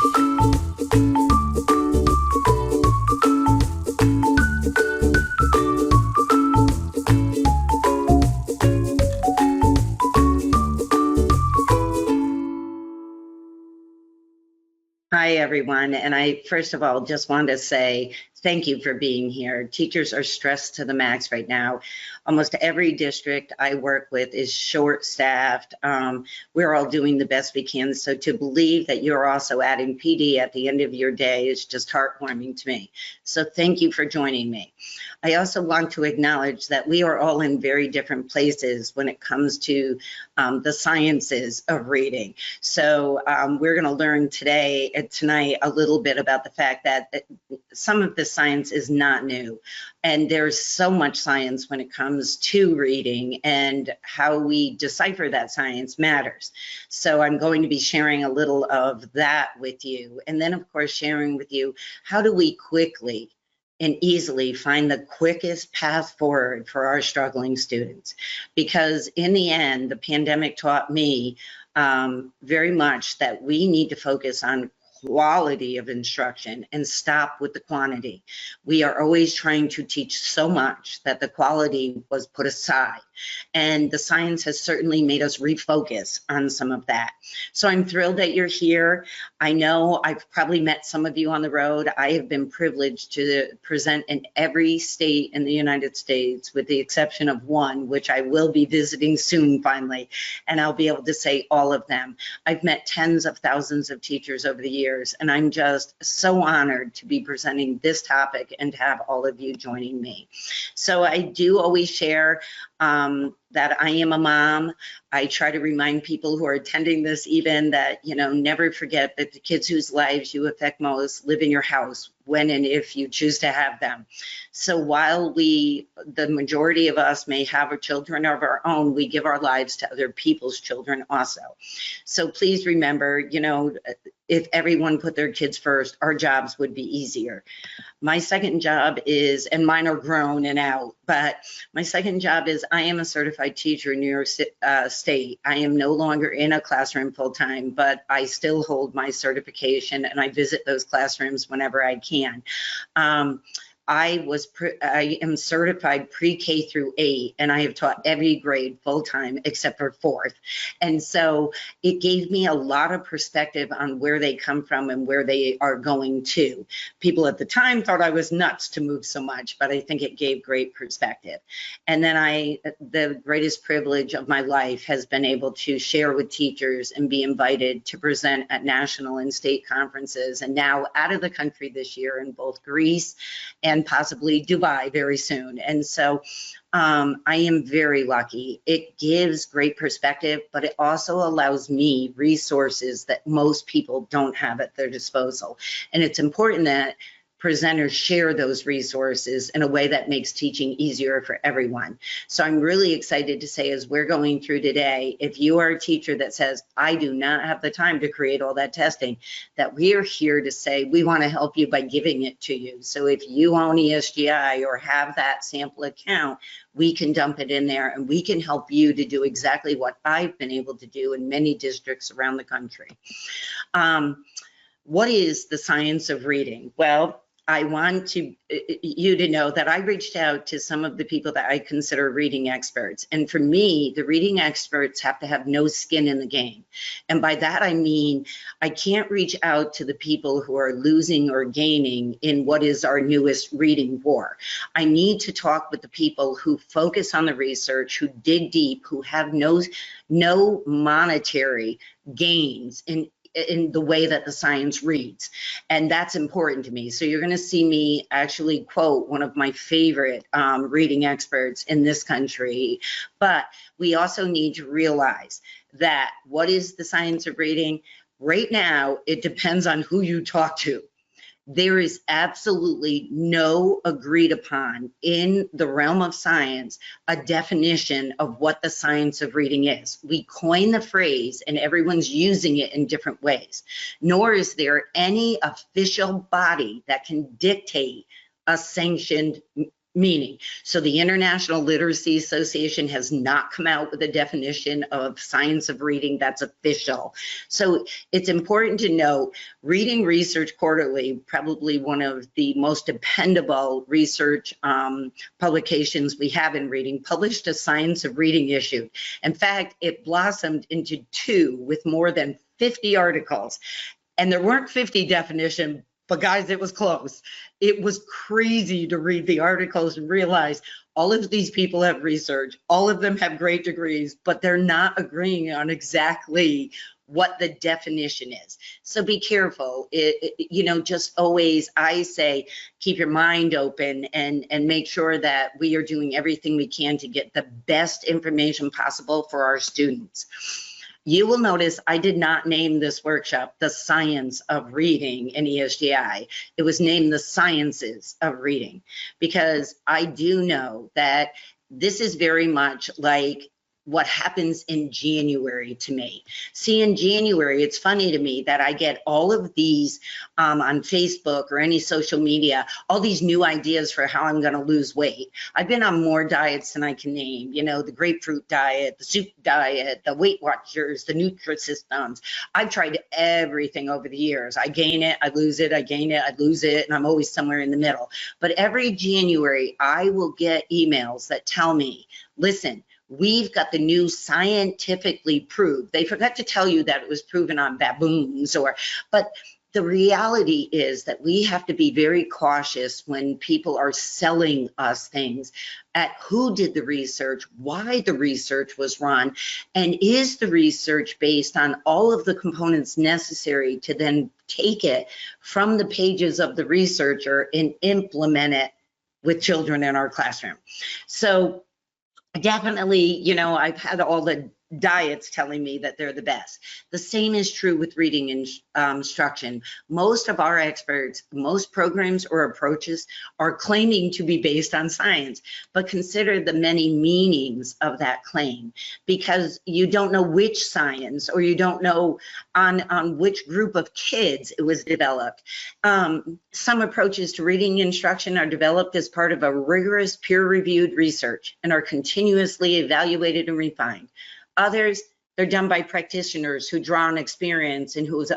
Hi, everyone. And I, first of all, just want to say thank you for being here. Teachers are stressed to the max right now. Almost every district I work with is short-staffed. We're all doing the best we can. So to believe that you're also adding PD at the end of your day is just heartwarming to me. So thank you for joining me. I also want to acknowledge that we are all in very different places when it comes to the sciences of reading. So we're going to learn tonight a little bit about the fact that some of the science is not new, and there's so much science when it comes to reading, and how we decipher that science matters. So I'm going to be sharing a little of that with you, and then of course sharing with you how do we quickly and easily find the quickest path forward for our struggling students. Because in the end, the pandemic taught me very much that we need to focus on quality of instruction and stop with the quantity. We are always trying to teach so much that the quality was put aside. And the science has certainly made us refocus on some of that. So I'm thrilled that you're here. I know I've probably met some of you on the road. I have been privileged to present in every state in the United States, with the exception of one, which I will be visiting soon finally, and I'll be able to say all of them. I've met tens of thousands of teachers over the years, and I'm just so honored to be presenting this topic and to have all of you joining me. So I do always share that I am a mom. I try to remind people who are attending this even that, you know, never forget that the kids whose lives you affect most live in your house when and if you choose to have them. So while the majority of us may have our children of our own, we give our lives to other people's children also. So please remember, you know, if everyone put their kids first, our jobs would be easier. My second job is, and mine are grown and out, but my second job is I am a certified teacher in New York State. I am no longer in a classroom full time, but I still hold my certification and I visit those classrooms whenever I can. I am certified pre-K through 8, and I have taught every grade full-time except for 4th. And so it gave me a lot of perspective on where they come from and where they are going to. People at the time thought I was nuts to move so much, but I think it gave great perspective. And then the greatest privilege of my life has been able to share with teachers and be invited to present at national and state conferences, and now out of the country this year in both Greece and possibly Dubai very soon. And so I am very lucky. It gives great perspective, but it also allows me resources that most people don't have at their disposal. And it's important that presenters share those resources in a way that makes teaching easier for everyone. So I'm really excited to say, as we're going through today, if you are a teacher that says, I do not have the time to create all that testing, that we are here to say, we want to help you by giving it to you. So if you own ESGI or have that sample account, we can dump it in there and we can help you to do exactly what I've been able to do in many districts around the country. What is the science of reading? Well, I want you to know that I reached out to some of the people that I consider reading experts. And for me, the reading experts have to have no skin in the game. And by that, I mean, I can't reach out to the people who are losing or gaining in what is our newest reading war. I need to talk with the people who focus on the research, who dig deep, who have no monetary gains in the way that the science reads. And that's important to me. So you're going to see me actually quote one of my favorite reading experts in this country. But we also need to realize that what is the science of reading? Right now, it depends on who you talk to. There is absolutely no agreed upon in the realm of science a definition of what the science of reading is. We coin the phrase and everyone's using it in different ways, nor is there any official body that can dictate a sanctioned meaning. So the International Literacy Association has not come out with a definition of science of reading that's official. So it's important to note, Reading Research Quarterly, probably one of the most dependable research publications we have in reading, published a Science of Reading issue. In fact, it blossomed into 2 with more than 50 articles. And there weren't 50 definitions, but guys, it was close. It was crazy to read the articles and realize all of these people have research, all of them have great degrees, but they're not agreeing on exactly what the definition is. So be careful. You know, just always, I say, keep your mind open and make sure that we are doing everything we can to get the best information possible for our students. You will notice I did not name this workshop the Science of Reading in ESGI. It was named the Sciences of Reading, because I do know that this is very much like what happens in January to me. See, in January, it's funny to me that I get all of these on Facebook or any social media, all these new ideas for how I'm gonna lose weight. I've been on more diets than I can name, you know, the grapefruit diet, the soup diet, the Weight Watchers, the Nutrisystems. I've tried everything over the years. I gain it, I lose it, I gain it, I lose it, and I'm always somewhere in the middle. But every January, I will get emails that tell me, listen, we've got the new scientifically proved. They forgot to tell you that it was proven on baboons, but the reality is that we have to be very cautious when people are selling us things at who did the research, why the research was run, and is the research based on all of the components necessary to then take it from the pages of the researcher and implement it with children in our classroom. So definitely, you know, I've had all the diets telling me that they're the best. The same is true with reading instruction. Most of our experts, most programs or approaches are claiming to be based on science, but consider the many meanings of that claim, because you don't know which science, or you don't know on which group of kids it was developed. Some approaches to reading instruction are developed as part of a rigorous peer-reviewed research and are continuously evaluated and refined. Others, they're done by practitioners who draw on experience and whose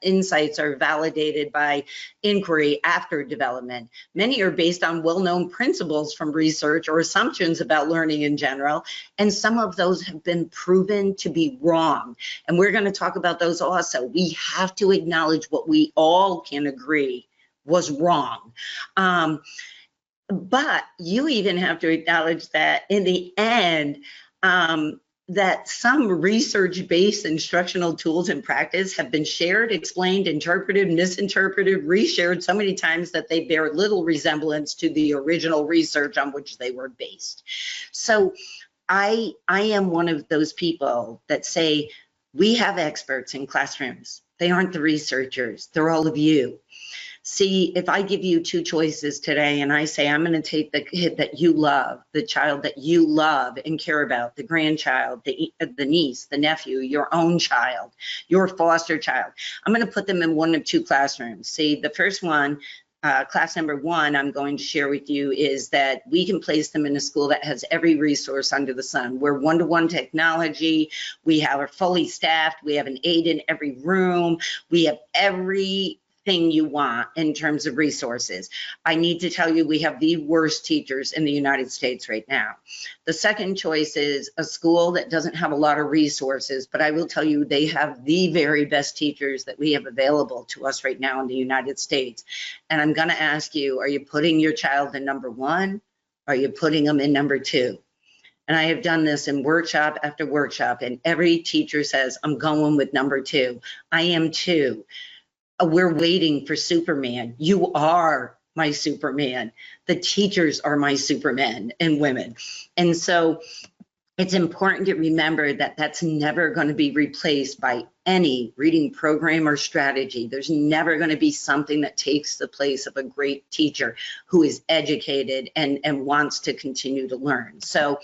insights are validated by inquiry after development. Many are based on well-known principles from research or assumptions about learning in general, and some of those have been proven to be wrong. And we're going to talk about those also. We have to acknowledge what we all can agree was wrong. But you even have to acknowledge that in the end, that some research-based instructional tools and practice have been shared, explained, interpreted, misinterpreted, reshared so many times that they bear little resemblance to the original research on which they were based. So I am one of those people that say, we have experts in classrooms. They aren't the researchers, they're all of you. See, if I give you 2 choices today and I say, I'm going to take the kid that you love, the child that you love and care about, the grandchild, the niece, the nephew, your own child, your foster child, I'm going to put them in one of 2 classrooms. See, the first one, class number 1, I'm going to share with you is that we can place them in a school that has every resource under the sun. We're one-to-one technology. We have are fully staffed. We have an aide in every room. We have everything you want in terms of resources. I need to tell you, we have the worst teachers in the United States right now. The second choice is a school that doesn't have a lot of resources, but I will tell you they have the very best teachers that we have available to us right now in the United States. And I'm going to ask you, are you putting your child in number 1? Or are you putting them in number 2? And I have done this in workshop after workshop, and every teacher says, I'm going with number 2. I am too. We're waiting for Superman. You are my Superman. The teachers are my Supermen and women. And so it's important to remember that that's never going to be replaced by any reading program or strategy. There's never going to be something that takes the place of a great teacher who is educated and wants to continue to learn. So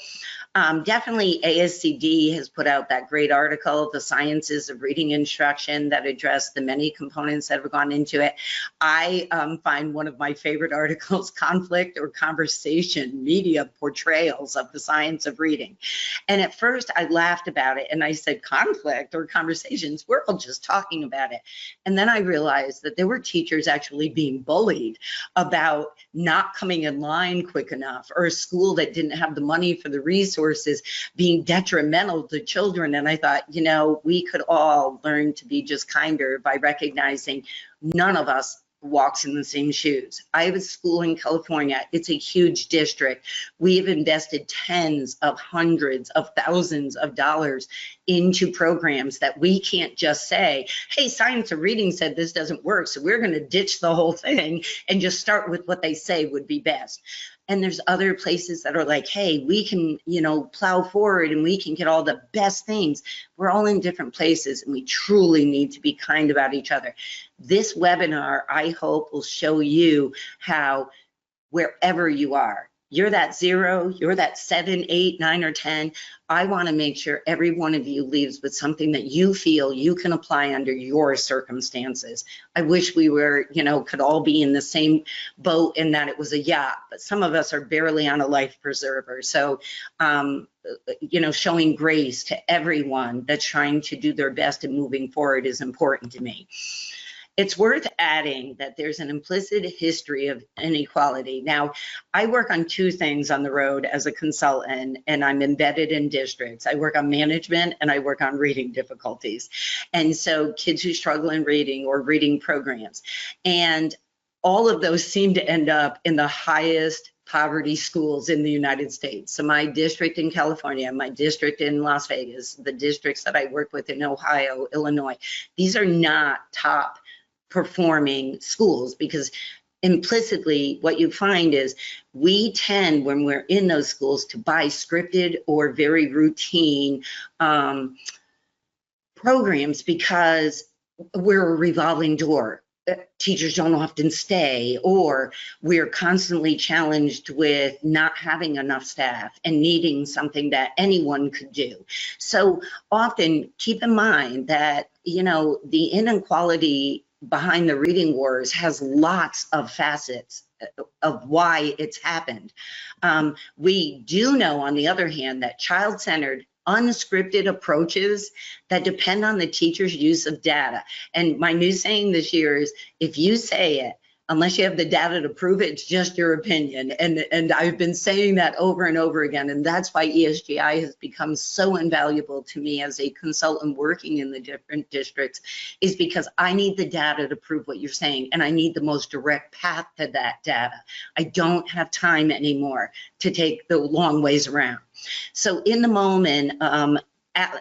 Definitely ASCD has put out that great article, The Sciences of Reading Instruction, that address the many components that have gone into it. I find one of my favorite articles, Conflict or Conversation, Media Portrayals of the Science of Reading. And at first I laughed about it and I said, conflict or conversations, we're all just talking about it. And then I realized that there were teachers actually being bullied about not coming in line quick enough, or a school that didn't have the money for the resources being detrimental to children. And I thought, you know, we could all learn to be just kinder by recognizing none of us walks in the same shoes. I have a school in California. It's a huge district. We have invested tens of hundreds of thousands of dollars into programs that we can't just say, hey, Science of Reading said this doesn't work, so we're going to ditch the whole thing and just start with what they say would be best. And there's other places that are like, hey, we can, you know, plow forward and we can get all the best things. We're all in different places and we truly need to be kind about each other. This webinar, I hope, will show you how, wherever you are, you're that 0, you're that 7, 8, 9, or 10. I want to make sure every one of you leaves with something that you feel you can apply under your circumstances. I wish we were, you know, could all be in the same boat and that it was a yacht, but some of us are barely on a life preserver. So, you know, showing grace to everyone that's trying to do their best and moving forward is important to me. It's worth adding that there's an implicit history of inequality. Now, I work on two things on the road as a consultant, and I'm embedded in districts. I work on management and I work on reading difficulties. And so kids who struggle in reading or reading programs. And all of those seem to end up in the highest poverty schools in the United States. So my district in California, my district in Las Vegas, the districts that I work with in Ohio, Illinois, these are not top performing schools, because implicitly what you find is we tend, when we're in those schools, to buy scripted or very routine programs because we're a revolving door. Teachers don't often stay, or we're constantly challenged with not having enough staff and needing something that anyone could do. So often keep in mind that, you know, the inequality behind the reading wars has lots of facets of why it's happened. We do know, on the other hand, that child-centered, unscripted approaches that depend on the teacher's use of data. And my new saying this year is, if you say it, unless you have the data to prove it, it's just your opinion. And I've been saying that over and over again. And that's why ESGI has become so invaluable to me as a consultant working in the different districts, is because I need the data to prove what you're saying. And I need the most direct path to that data. I don't have time anymore to take the long ways around. So in the moment,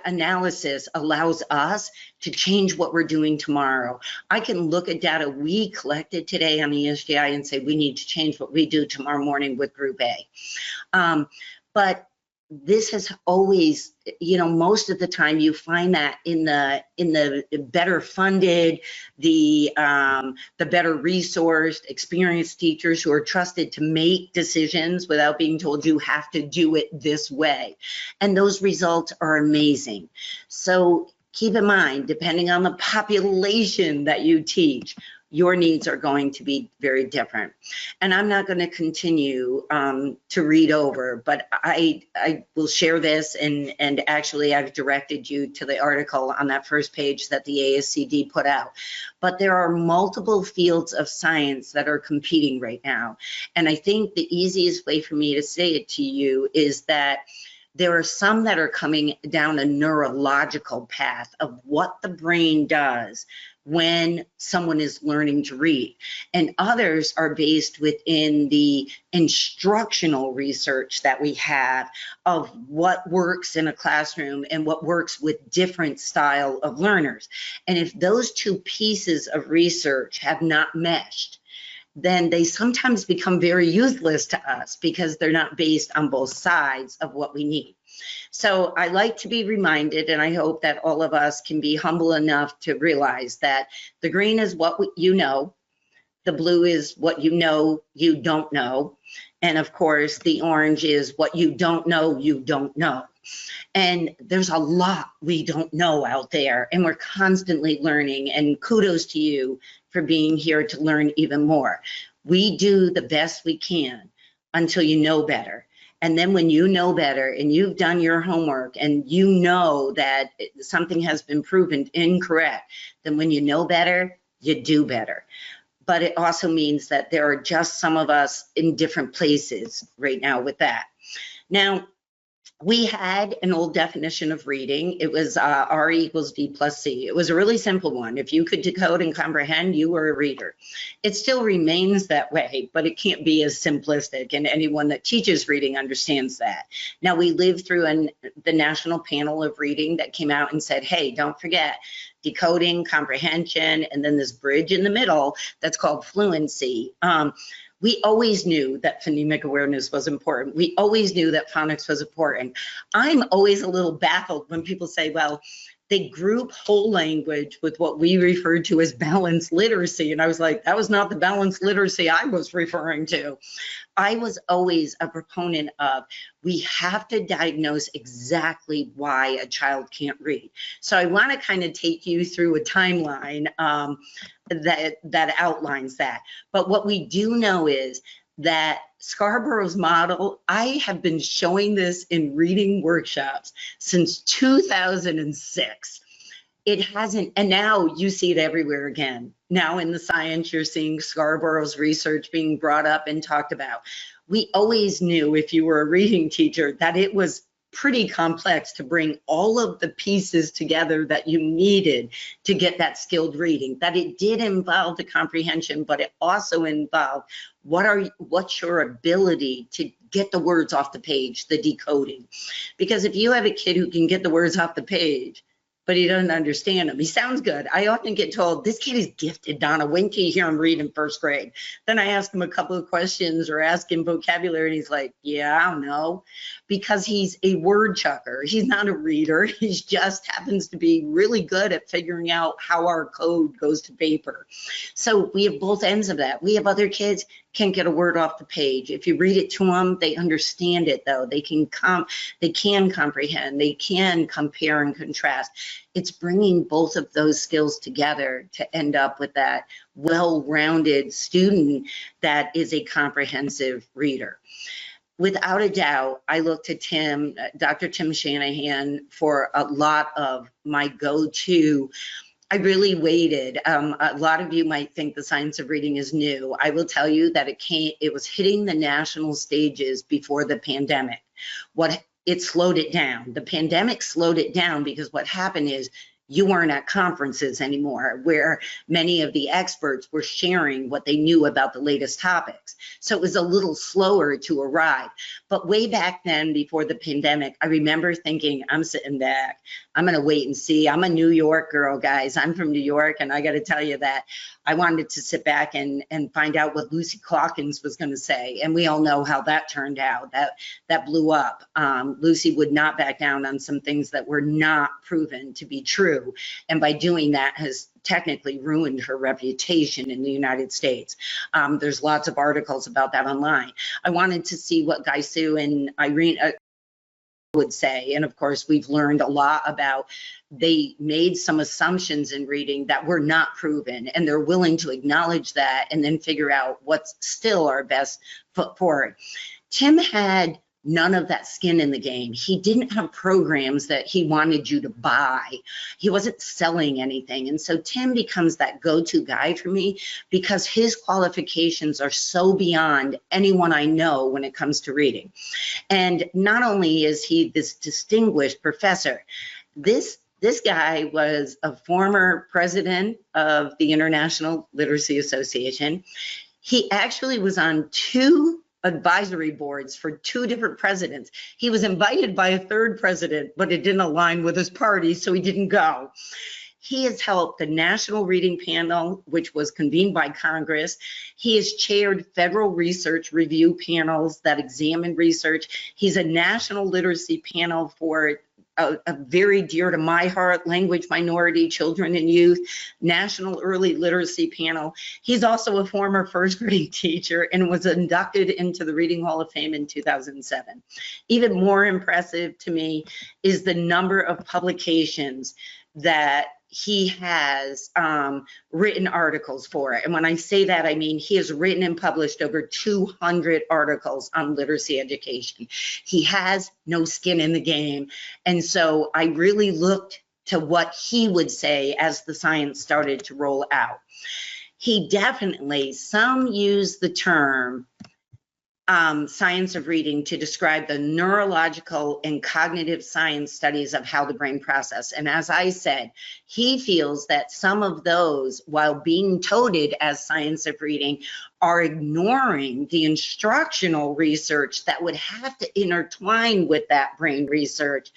analysis allows us to change what we're doing tomorrow. I can look at data we collected today on ESGI and say we need to change what we do tomorrow morning with Group A. But this has always, you know, most of the time you find that in the better funded, the better resourced, experienced teachers who are trusted to make decisions without being told you have to do it this way. And those results are amazing. So keep in mind, depending on the population that you teach, your needs are going to be very different. And I'm not going to continue to read over, but I will share this, and actually I've directed you to the article on that first page that the ASCD put out. But there are multiple fields of science that are competing right now. And I think the easiest way for me to say it to you is that there are some that are coming down a neurological path of what the brain does when someone is learning to read. And others are based within the instructional research that we have of what works in a classroom and what works with different style of learners. And if those two pieces of research have not meshed, then they sometimes become very useless to us because they're not based on both sides of what we need. So I like to be reminded, and I hope that all of us can be humble enough to realize that the green is what you know, The blue is what you know you don't know. And of course, the orange is what you don't know you don't know. And there's a lot we don't know out there, and we're constantly learning, and kudos to you for being here to learn even more. We do the best we can until you know better. And then when you know better and you've done your homework and you know that something has been proven incorrect, then when you know better, you do better. But it also means that there are just some of us in different places right now with that. Now, we had an old definition of reading. It was R equals D plus C. It was a really simple one. If you could decode and comprehend, you were a reader. It still remains that way, but it can't be as simplistic, and anyone that teaches reading understands that. Now, we lived through the National Panel of Reading that came out and said, hey, don't forget decoding, comprehension, and then this bridge in the middle that's called fluency. We always knew that phonemic awareness was important. We always knew that phonics was important. I'm always a little baffled when people say, well, they group whole language with what we referred to as balanced literacy. And I was like, that was not the balanced literacy I was referring to. I was always a proponent of, we have to diagnose exactly why a child can't read. So I want to kind of take you through a timeline that outlines that. But what we do know is that Scarborough's model, I have been showing this in reading workshops since 2006. It hasn't, and now you see it everywhere again. Now in the science, you're seeing Scarborough's research being brought up and talked about. We always knew, if you were a reading teacher, that it was pretty complex to bring all of the pieces together that you needed to get that skilled reading, that it did involve the comprehension, but it also involved what's your ability to get the words off the page, the decoding. Because if you have a kid who can get the words off the page, but he doesn't understand them, he sounds good. I often get told, this kid is gifted, Donna. When can you hear him read in first grade? Then I ask him a couple of questions or ask him vocabulary, and he's like, yeah, I don't know. Because he's a word chucker. He's not a reader. He just happens to be really good at figuring out how our code goes to paper. So we have both ends of that. We have other kids can't get a word off the page. If you read it to them, they understand it though. They can comprehend, they can compare and contrast. It's bringing both of those skills together to end up with that well-rounded student that is a comprehensive reader. Without a doubt, I look to Tim, Dr. Tim Shanahan, for a lot of my go-to. I really waited. A lot of you might think the science of reading is new. I will tell you that it was hitting the national stages before the pandemic. It slowed it down. The pandemic slowed it down because what happened is you weren't at conferences anymore where many of the experts were sharing what they knew about the latest topics. So it was a little slower to arrive. But way back then, before the pandemic, I remember thinking, I'm sitting back, I'm gonna wait and see. I'm a New York girl, guys. I'm from New York, and I gotta tell you that I wanted to sit back and find out what Lucy Calkins was gonna say. And we all know how that turned out. That blew up. Lucy would not back down on some things that were not proven to be true. And by doing that has technically ruined her reputation in the United States. There's lots of articles about that online. I wanted to see what Guy Sue and Irene would say. And of course, we've learned a lot about, they made some assumptions in reading that were not proven, and they're willing to acknowledge that and then figure out what's still our best foot forward. Tim had none of that skin in the game. He didn't have programs that he wanted you to buy. He wasn't selling anything. And so Tim becomes that go-to guy for me because his qualifications are so beyond anyone I know when it comes to reading. And not only is he this distinguished professor, this guy was a former president of the International Literacy Association. He actually was on 2 advisory boards for 2 different presidents. He was invited by a 3rd president, but it didn't align with his party, so he didn't go. He has helped the National Reading Panel, which was convened by Congress. He has chaired federal research review panels that examine research. He's a national literacy panel for a very dear to my heart, language minority, children and youth, National Early Literacy Panel. He's also a former first grade teacher and was inducted into the Reading Hall of Fame in 2007. Even more impressive to me is the number of publications that he has written articles for. And when I say that, I mean he has written and published over 200 articles on literacy education. He has no skin in the game. And so I really looked to what he would say as the science started to roll out. He definitely, some use the term science of reading to describe the neurological and cognitive science studies of how the brain processes. And as I said, he feels that some of those, while being touted as science of reading, are ignoring the instructional research that would have to intertwine with that brain research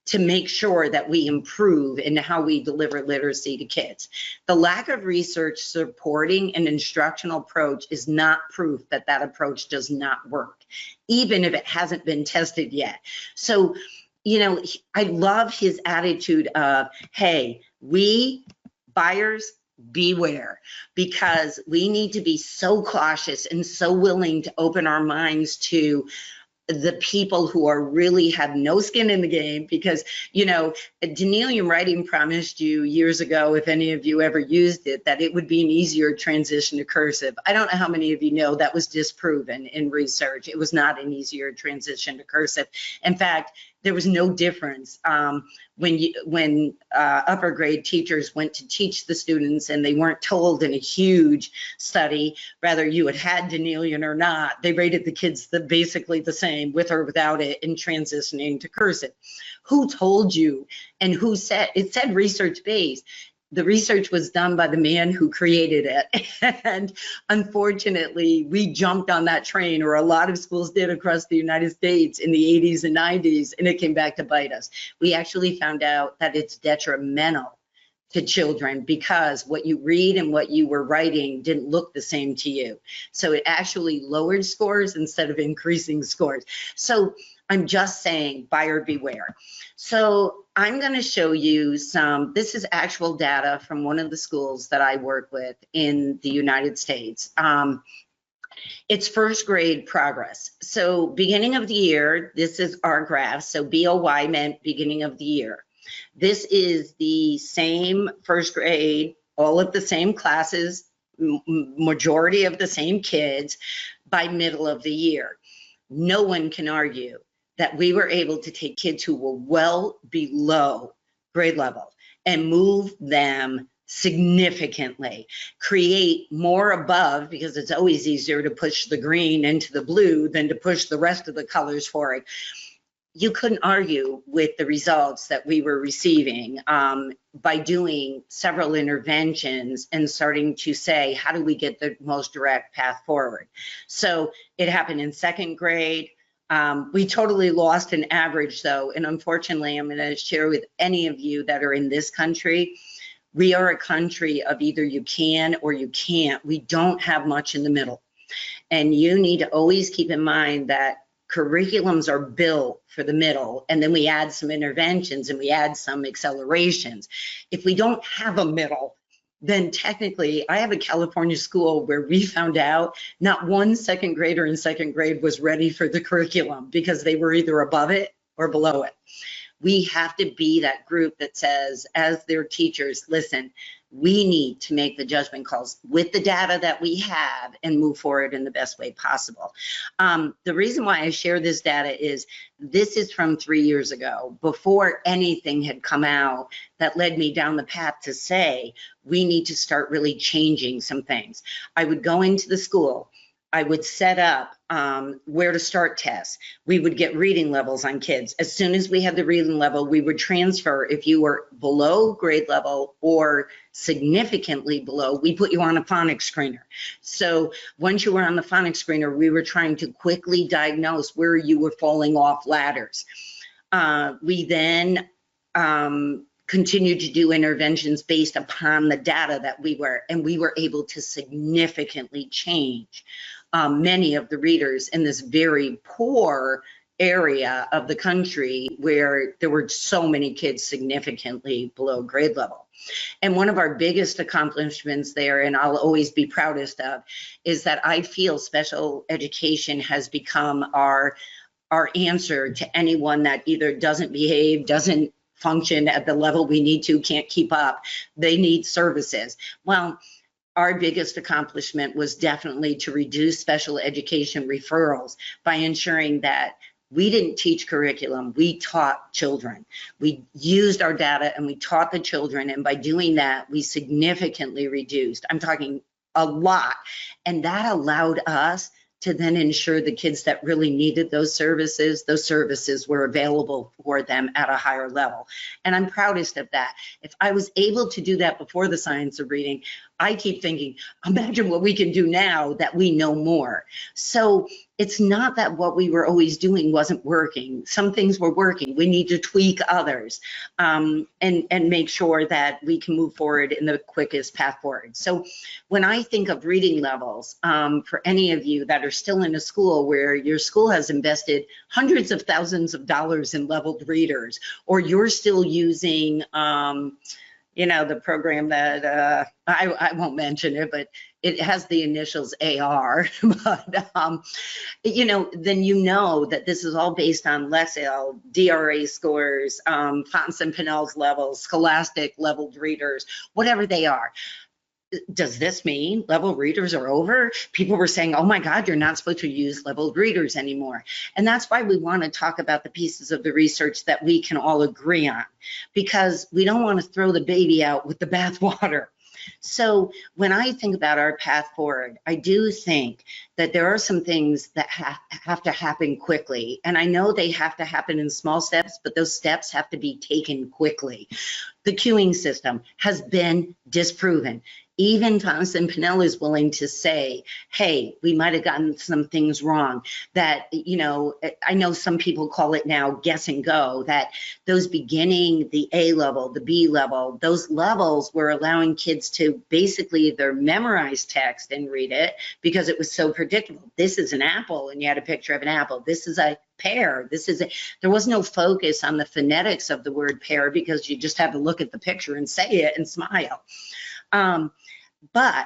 to make sure that we improve in how we deliver literacy to kids. The lack of research supporting an instructional approach is not proof that that approach does not work, even if it hasn't been tested yet. So, you know, I love his attitude of, hey, we buyers, beware, because we need to be so cautious and so willing to open our minds to the people who are really have no skin in the game, because, you know, Denelium writing promised you years ago, if any of you ever used it, that it would be an easier transition to cursive. I don't know how many of you know that was disproven in research. It was not an easier transition to cursive. In fact, there was no difference when upper grade teachers went to teach the students and they weren't told in a huge study whether you had Denelium or not. They rated the kids basically the same with or without it in transitioning to cursive. Who told you and who said? It said research based. The research was done by the man who created it. And unfortunately, we jumped on that train, or a lot of schools did across the United States in the 80s and 90s, and it came back to bite us. We actually found out that it's detrimental to children because what you read and what you were writing didn't look the same to you. So it actually lowered scores instead of increasing scores. So I'm just saying, buyer beware. So I'm going to show you some, this is actual data from one of the schools that I work with in the United States. It's first grade progress. So beginning of the year, this is our graph. So BOY meant beginning of the year. This is the same first grade, all of the same classes, majority of the same kids by middle of the year. No one can argue that we were able to take kids who were well below grade level and move them significantly, create more above, because it's always easier to push the green into the blue than to push the rest of the colors forward. You couldn't argue with the results that we were receiving by doing several interventions and starting to say, how do we get the most direct path forward? So it happened in second grade. We totally lost an average though, and unfortunately, I'm going to share with any of you that are in this country, we are a country of either you can or you can't. We don't have much in the middle. And you need to always keep in mind that curriculums are built for the middle, and then we add some interventions and we add some accelerations. If we don't have a middle, then technically, I have a California school where we found out not one second grader in second grade was ready for the curriculum because they were either above it or below it. We have to be that group that says, as their teachers, listen, we need to make the judgment calls with the data that we have and move forward in the best way possible. The reason why I share this data is this is from 3 years ago, before anything had come out that led me down the path to say, we need to start really changing some things. I would go into the school, I would set up where to start tests. We would get reading levels on kids. As soon as we had the reading level, we would transfer. If you were below grade level or significantly below, we put you on a phonics screener. So once you were on the phonics screener, we were trying to quickly diagnose where you were falling off ladders. We then continued to do interventions based upon the data that we were able to significantly change many of the readers in this very poor area of the country where there were so many kids significantly below grade level. And one of our biggest accomplishments there, and I'll always be proudest of, is that I feel special education has become our answer to anyone that either doesn't behave, doesn't function at the level we need to, can't keep up, they need services. Well, our biggest accomplishment was definitely to reduce special education referrals by ensuring that we didn't teach curriculum, we taught children. We used our data and we taught the children, and by doing that, we significantly reduced, I'm talking a lot, and that allowed us to then ensure the kids that really needed those services were available for them at a higher level. And I'm proudest of that. If I was able to do that before the science of reading, I keep thinking, imagine what we can do now that we know more. So it's not that what we were always doing wasn't working. Some things were working. We need to tweak others and make sure that we can move forward in the quickest path forward. So when I think of reading levels, for any of you that are still in a school where your school has invested hundreds of thousands of dollars in leveled readers, or you're still using you know, the program that I won't mention it, but it has the initials AR, but you know, then you know that this is all based on Lexile, DRA scores, Fonts and Pinnell's levels, Scholastic leveled readers, whatever they are. Does this mean level readers are over? People were saying, oh my God, you're not supposed to use leveled readers anymore. And that's why we want to talk about the pieces of the research that we can all agree on, because we don't want to throw the baby out with the bathwater. So when I think about our path forward, I do think that there are some things that have to happen quickly. And I know they have to happen in small steps, but those steps have to be taken quickly. The queuing system has been disproven. Even Fonts and Pinnell is willing to say, hey, we might have gotten some things wrong. That, you know, I know some people call it now guess and go, that those beginning, the A level, the B level, those levels were allowing kids to basically either memorize text and read it because it was so predictable. This is an apple, and you had a picture of an apple. This is a pear. There was no focus on the phonetics of the word pear because you just had to look at the picture and say it and smile. But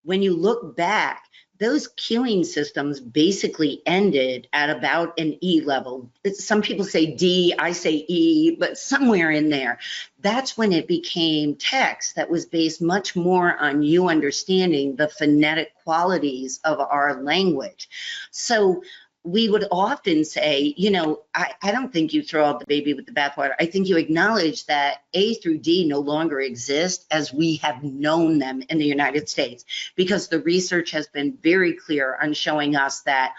when you look back, those queuing systems basically ended at about an E level. Some people say D, I say E, but somewhere in there. That's when it became text that was based much more on you understanding the phonetic qualities of our language. So we would often say, you know, I don't think you throw out the baby with the bathwater. I think you acknowledge that A through D no longer exist as we have known them in the United States, because the research has been very clear on showing us that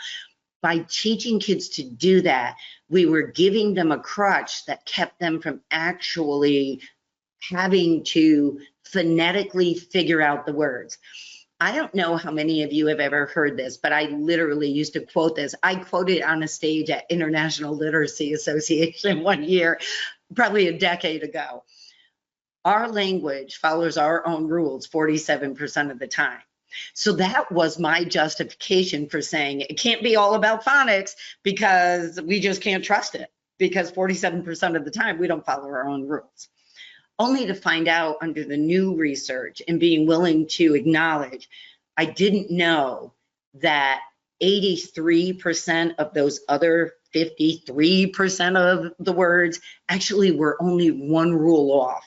by teaching kids to do that, we were giving them a crutch that kept them from actually having to phonetically figure out the words. I don't know how many of you have ever heard this, but I literally used to quote this. I quoted on a stage at International Literacy Association one year, probably a decade ago. Our language follows our own rules 47% of the time. So that was my justification for saying it can't be all about phonics because we just can't trust it, because 47% of the time we don't follow our own rules. Only to find out under the new research and being willing to acknowledge, I didn't know that 83% of those other 53% of the words actually were only one rule off.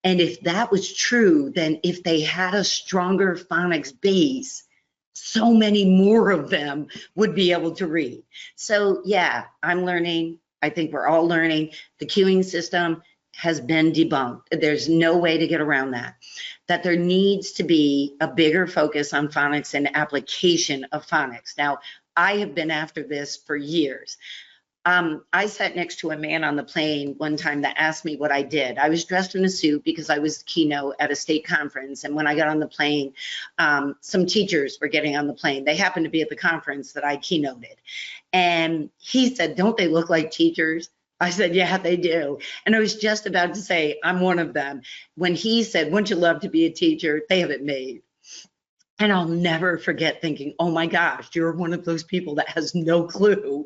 And if that was true, then if they had a stronger phonics base, so many more of them would be able to read. So yeah, I'm learning. I think we're all learning. The queuing system has been debunked. There's no way to get around that. That there needs to be a bigger focus on phonics and application of phonics. Now, I have been after this for years. I sat next to a man on the plane one time that asked me what I did. I was dressed in a suit because I was keynote at a state conference. And when I got on the plane, some teachers were getting on the plane. They happened to be at the conference that I keynoted. And he said, don't they look like teachers? I said, yeah, they do. And I was just about to say, I'm one of them. When he said, wouldn't you love to be a teacher? They have it made. And I'll never forget thinking, oh my gosh, you're one of those people that has no clue.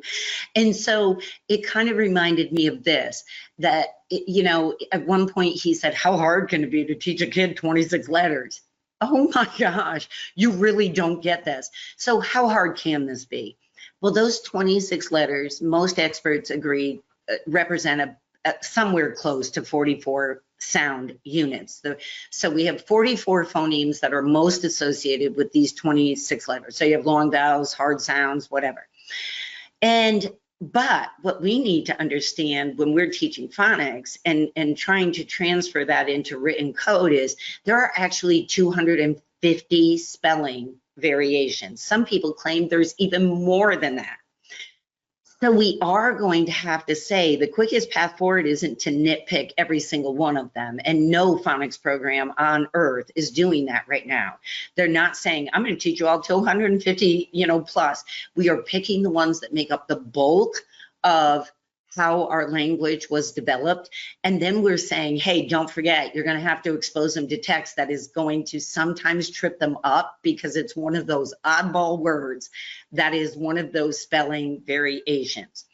And so it kind of reminded me of this, that, you know, at one point he said, how hard can it be to teach a kid 26 letters? Oh my gosh, you really don't get this. So how hard can this be? Well, those 26 letters, most experts agree, represent somewhere close to 44 sound units. So we have 44 phonemes that are most associated with these 26 letters. So you have long vowels, hard sounds, whatever. But what we need to understand when we're teaching phonics and trying to transfer that into written code is there are actually 250 spelling variations. Some people claim there's even more than that. So we are going to have to say the quickest path forward isn't to nitpick every single one of them. And no phonics program on earth is doing that right now. They're not saying, I'm going to teach you all 250, plus. We are picking the ones that make up the bulk of how our language was developed. And then we're saying, hey, don't forget, you're going to have to expose them to text that is going to sometimes trip them up because it's one of those oddball words that is one of those spelling variations.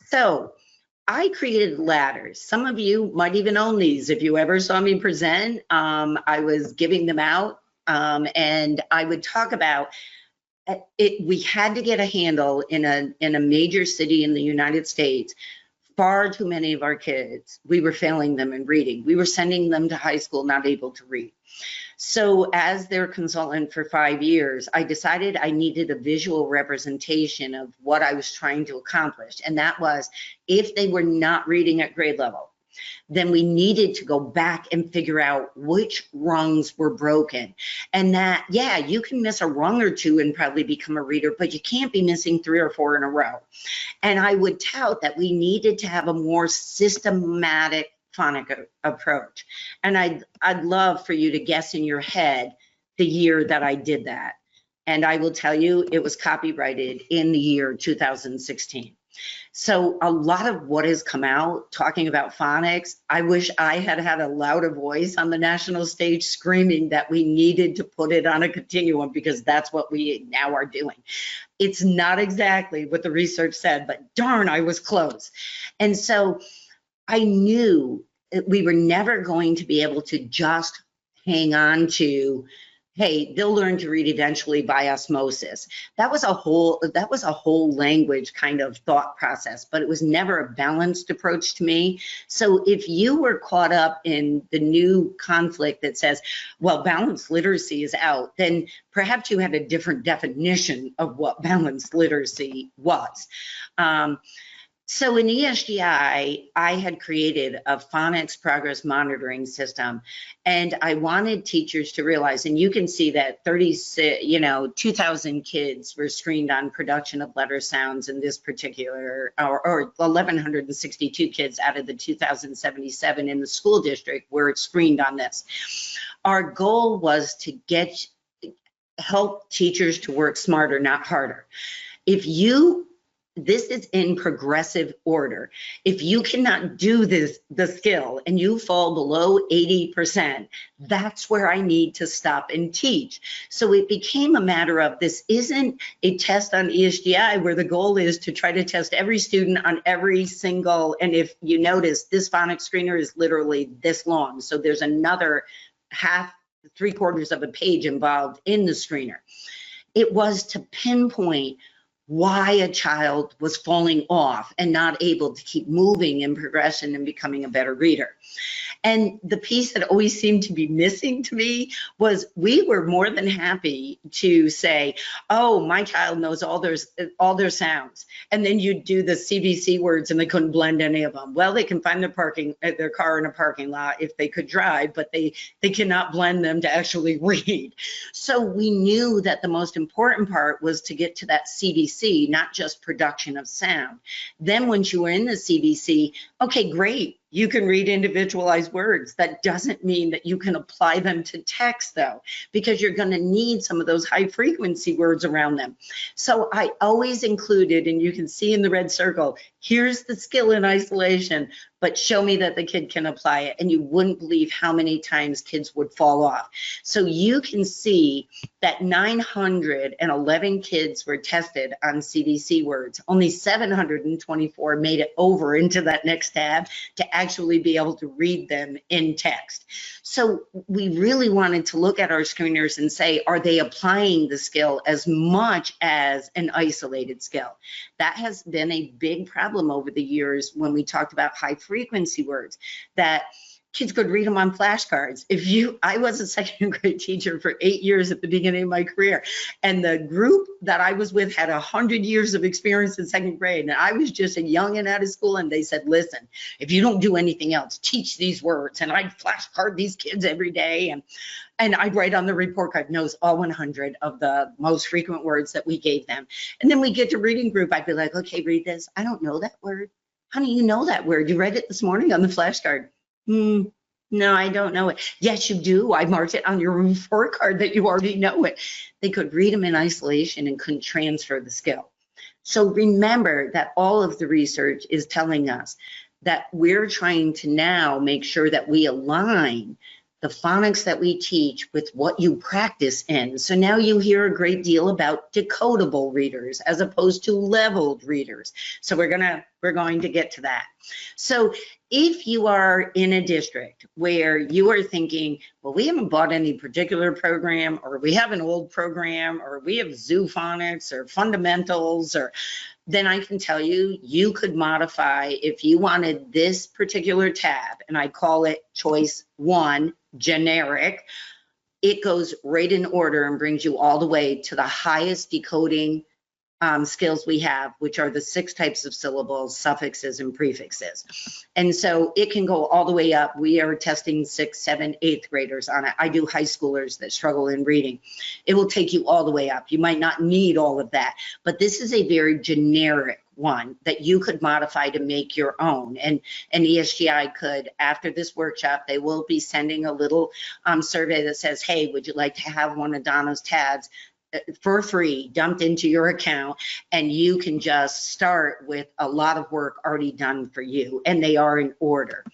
So I created ladders. Some of you might even own these. If you ever saw me present, I was giving them out, and I would talk about it. We had to get a handle in a major city in the United States. Far too many of our kids, we were failing them in reading. We were sending them to high school not able to read. So as their consultant for 5 years, I decided I needed a visual representation of what I was trying to accomplish. And that was, if they were not reading at grade level, then we needed to go back and figure out which rungs were broken. And that, yeah, you can miss a rung or two and probably become a reader, but you can't be missing 3 or 4 in a row. And I would tout that we needed to have a more systematic phonic approach. And I'd love for you to guess in your head the year that I did that. And I will tell you, it was copyrighted in the year 2016. So a lot of what has come out talking about phonics, I wish I had had a louder voice on the national stage screaming that we needed to put it on a continuum, because that's what we now are doing. It's not exactly what the research said, but darn, I was close. And so I knew we were never going to be able to just hang on to, hey, they'll learn to read eventually by osmosis. That was a whole language kind of thought process, but it was never a balanced approach to me. So if you were caught up in the new conflict that says, well, balanced literacy is out, then perhaps you had a different definition of what balanced literacy was. So in ESGI, I had created a phonics progress monitoring system, and I wanted teachers to realize, and you can see that 2,000 kids were screened on production of letter sounds in this particular, or 1,162 kids out of the 2,077 in the school district were screened on this. Our goal was to help teachers to work smarter, not harder. This is in progressive order. If you cannot do the skill, and you fall below 80%, that's where I need to stop and teach. So it became a matter of, this isn't a test on ESGI where the goal is to try to test every student on every single, and if you notice, this phonics screener is literally this long. So there's another half, 3/4 of a page involved in the screener. It was to pinpoint why a child was falling off and not able to keep moving in progression and becoming a better reader. And the piece that always seemed to be missing to me was, we were more than happy to say, oh, my child knows all their sounds. And then you do the CVC words and they couldn't blend any of them. Well, they can find their car in a parking lot if they could drive, but they cannot blend them to actually read. So we knew that the most important part was to get to that CVC, not just production of sound. Then once you were in the CVC, okay, great. You can read individualized words. That doesn't mean that you can apply them to text, though, because you're going to need some of those high frequency words around them. So I always included, and you can see in the red circle, here's the skill in isolation, but show me that the kid can apply it, and you wouldn't believe how many times kids would fall off. So you can see that 911 kids were tested on CDC words. Only 724 made it over into that next tab to actually be able to read them in text. So we really wanted to look at our screeners and say, are they applying the skill as much as an isolated skill? That has been a big problem over the years when we talked about high frequency words, that kids could read them on flashcards. I was a second grade teacher for 8 years at the beginning of my career, and the group that I was with had 100 years of experience in second grade, and I was just a young and out of school, and they said, listen, if you don't do anything else, teach these words. And I'd flashcard these kids every day, and I'd write on the report card, knows all 100 of the most frequent words that we gave them. And then we get to reading group, I'd be like, okay, read this. I don't know that word. Honey, you know that word. You read it this morning on the flashcard. No, I don't know it. Yes, you do. I marked it on your report card that you already know it. They could read them in isolation and couldn't transfer the skill. So remember that all of the research is telling us that we're trying to now make sure that we align the phonics that we teach with what you practice in. So now you hear a great deal about decodable readers as opposed to leveled readers. So we're going to get to that. So if you are in a district where you are thinking, well, we haven't bought any particular program, or we have an old program, or we have zoo phonics or fundamentals, then I can tell you, you could modify if you wanted this particular tab, and I call it choice 1, generic. It goes right in order and brings you all the way to the highest decoding skills we have, which are the 6 types of syllables, suffixes, and prefixes. And so it can go all the way up. We are testing 6th, 7th, 8th graders on it. I do high schoolers that struggle in reading. It will take you all the way up. You might not need all of that, but this is a very generic one that you could modify to make your own. And ESGI could, after this workshop, they will be sending a little survey that says, hey, would you like to have one of Donna's tabs for free dumped into your account, and you can just start with a lot of work already done for you, and they are in order.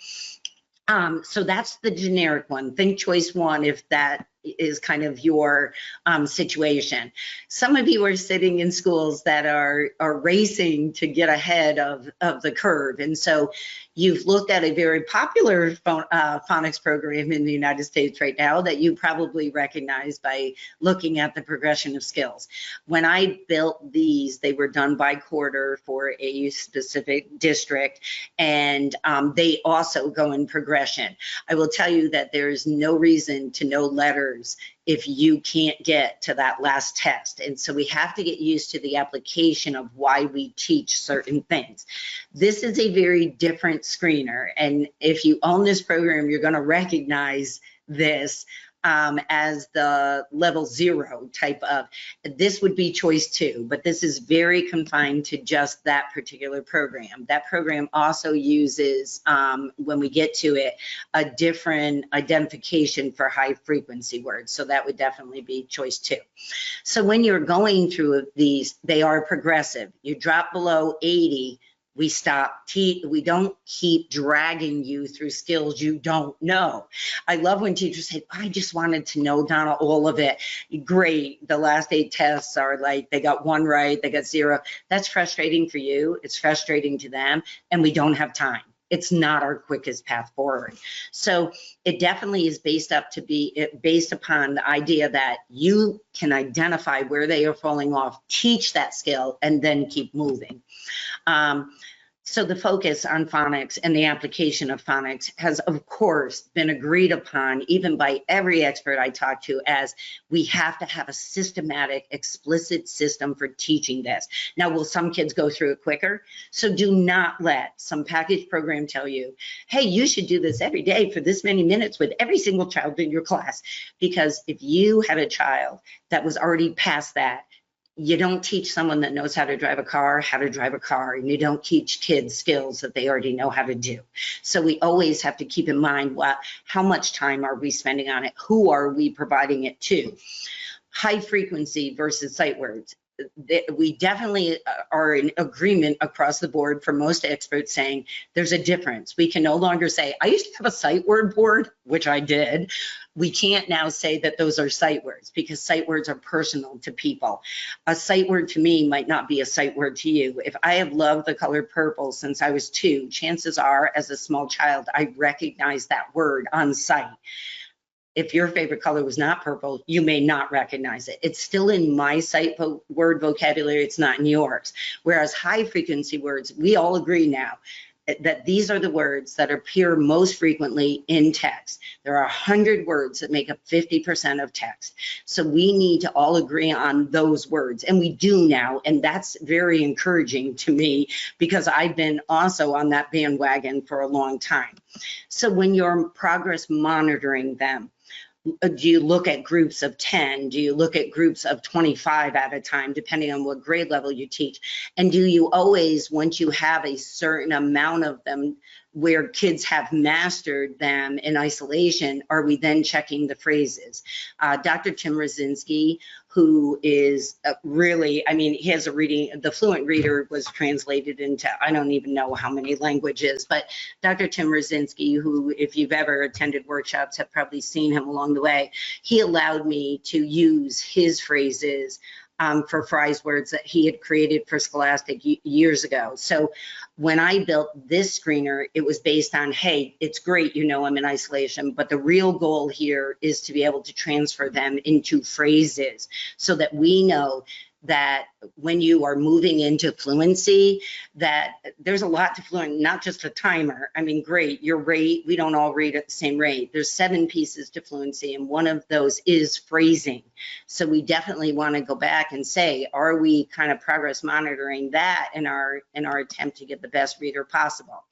So that's the generic one. Think choice 1 if that is kind of your situation. Some of you are sitting in schools that are racing to get ahead of the curve, and so you've looked at a very popular phonics program in the United States right now that you probably recognize by looking at the progression of skills. When I built these, they were done by quarter for a specific district, and they also go in progression. I will tell you that there's no reason to know letters if you can't get to that last test. And so we have to get used to the application of why we teach certain things. This is a very different screener. And if you own this program, you're going to recognize this as the level 0 type of. This would be choice 2, but this is very confined to just that particular program. That program also uses, when we get to it, a different identification for high frequency words. So that would definitely be choice 2. So when you're going through these, they are progressive. You drop below 80, we stop. We don't keep dragging you through skills you don't know. I love when teachers say, I just wanted to know, Donna, all of it. Great. The last 8 tests are like, they got 1 right, they got 0. That's frustrating for you. It's frustrating to them, and we don't have time. It's not our quickest path forward. So it definitely is based upon the idea that you can identify where they are falling off, teach that skill, and then keep moving. So the focus on phonics and the application of phonics has, of course, been agreed upon even by every expert I talk to, as we have to have a systematic, explicit system for teaching this. Now, will some kids go through it quicker? So do not let some package program tell you, hey, you should do this every day for this many minutes with every single child in your class. Because if you had a child that was already past that, you don't teach someone that knows how to drive a car, and you don't teach kids skills that they already know how to do. So we always have to keep in mind, how much time are we spending on it? Who are we providing it to? High frequency versus sight words. we definitely are in agreement across the board for most experts saying there's a difference. We can no longer say, I used to have a sight word board, which I did. We can't now say that those are sight words because sight words are personal to people. A sight word to me might not be a sight word to you. If I have loved the color purple since I was 2, chances are as a small child, I recognize that word on sight. If your favorite color was not purple, you may not recognize it. It's still in my sight word vocabulary, it's not in yours. Whereas high frequency words, we all agree now that these are the words that appear most frequently in text. There are 100 words that make up 50% of text. So we need to all agree on those words, and we do now, and that's very encouraging to me because I've been also on that bandwagon for a long time. So when you're progress monitoring them, do you look at groups of 10? Do you look at groups of 25 at a time, depending on what grade level you teach? And do you always, once you have a certain amount of them where kids have mastered them in isolation, are we then checking the phrases? Dr. Tim Rosinski, who is really, I mean, he has a reading, the Fluent Reader was translated into, I don't even know how many languages, but Dr. Tim Rosinski, who, if you've ever attended workshops, have probably seen him along the way, he allowed me to use his phrases for phrase words that he had created for Scholastic years ago. So when I built this screener, it was based on, hey, it's great, you know, I'm in isolation, but the real goal here is to be able to transfer them into phrases so that we know that when you are moving into fluency, that there's a lot to fluent, not just a timer. I mean, great, your rate, we don't all read at the same rate. There's 7 pieces to fluency, and one of those is phrasing. So we definitely want to go back and say, are we kind of progress monitoring that in our attempt to get the best reader possible?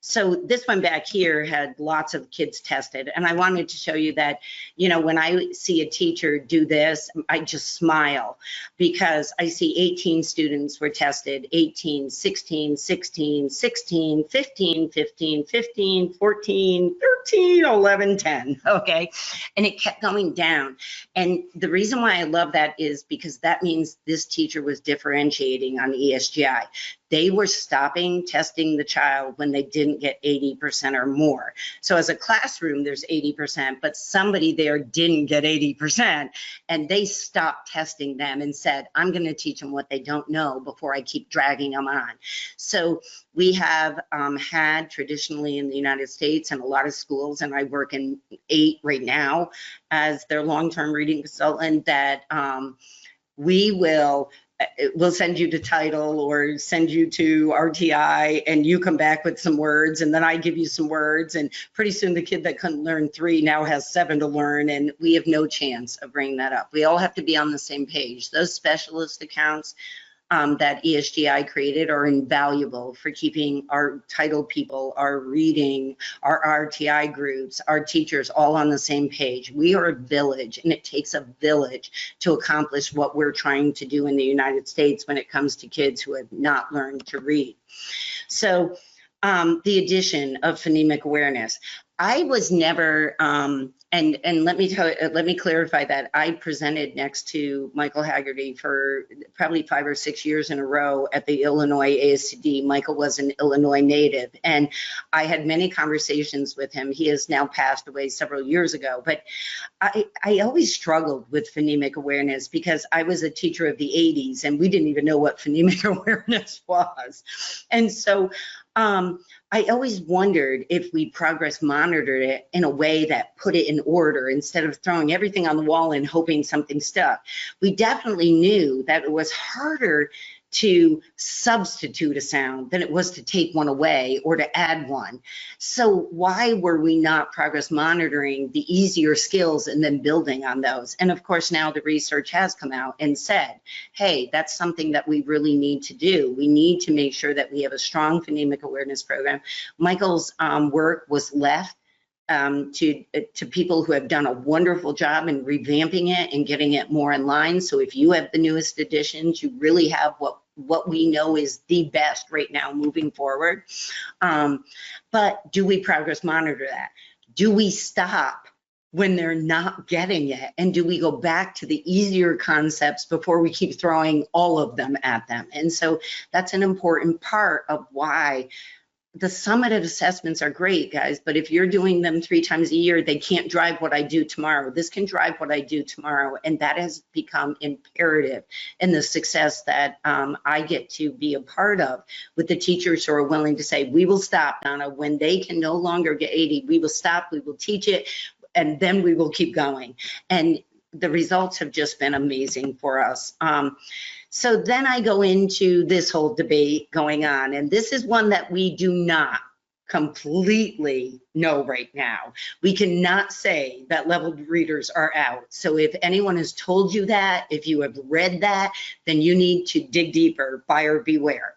So this one back here had lots of kids tested, and I wanted to show you that, you know, when I see a teacher do this, I just smile because I see 18 students were tested, 18, 16, 16, 16, 15, 15, 15, 14, 13, 11, 10, okay? And it kept going down. And the reason why I love that is because that means this teacher was differentiating on ESGI. They were stopping testing the child when they didn't get 80% or more. So as a classroom, there's 80%, but somebody there didn't get 80%, and they stopped testing them and said, I'm going to teach them what they don't know before I keep dragging them on. So we have had traditionally in the United States and a lot of schools, and I work in 8 right now as their long-term reading consultant, that we'll send you to title or send you to RTI, and you come back with some words, and then I give you some words, and pretty soon the kid that couldn't learn 3 now has 7 to learn, and we have no chance of bringing that up. We all have to be on the same page. Those specialist accounts that ESGI created are invaluable for keeping our title people, our reading, our RTI groups, our teachers all on the same page. We are a village, and it takes a village to accomplish what we're trying to do in the United States when it comes to kids who have not learned to read. So the addition of phonemic awareness. I was never, and let me clarify that I presented next to Michael Haggerty for probably 5 or 6 years in a row at the Illinois ASCD. Michael was an Illinois native, and I had many conversations with him. He has now passed away several years ago, but I always struggled with phonemic awareness because I was a teacher of the 80s, and we didn't even know what phonemic awareness was. And so I always wondered if we progress monitored it in a way that put it in order instead of throwing everything on the wall and hoping something stuck. We definitely knew that it was harder to substitute a sound than it was to take one away or to add one. So why were we not progress monitoring the easier skills and then building on those? And of course, now the research has come out and said, hey, that's something that we really need to do. We need to make sure that we have a strong phonemic awareness program. Michael's work was left to people who have done a wonderful job in revamping it and getting it more in line. So if you have the newest editions, you really have what we know is the best right now moving forward. But do we progress monitor that? Do we stop when they're not getting it? And do we go back to the easier concepts before we keep throwing all of them at them? And so that's an important part of why the summative assessments are great, guys, but if you're doing them 3 times a year, they can't drive what I do tomorrow. This can drive what I do tomorrow, and that has become imperative in the success that I get to be a part of with the teachers who are willing to say, we will stop, Donna, when they can no longer get 80, we will stop, we will teach it, and then we will keep going. And the results have just been amazing for us. So then I go into this whole debate going on, and this is one that we do not completely know right now. We cannot say that leveled readers are out. So if anyone has told you that, if you have read that, then you need to dig deeper, buyer beware.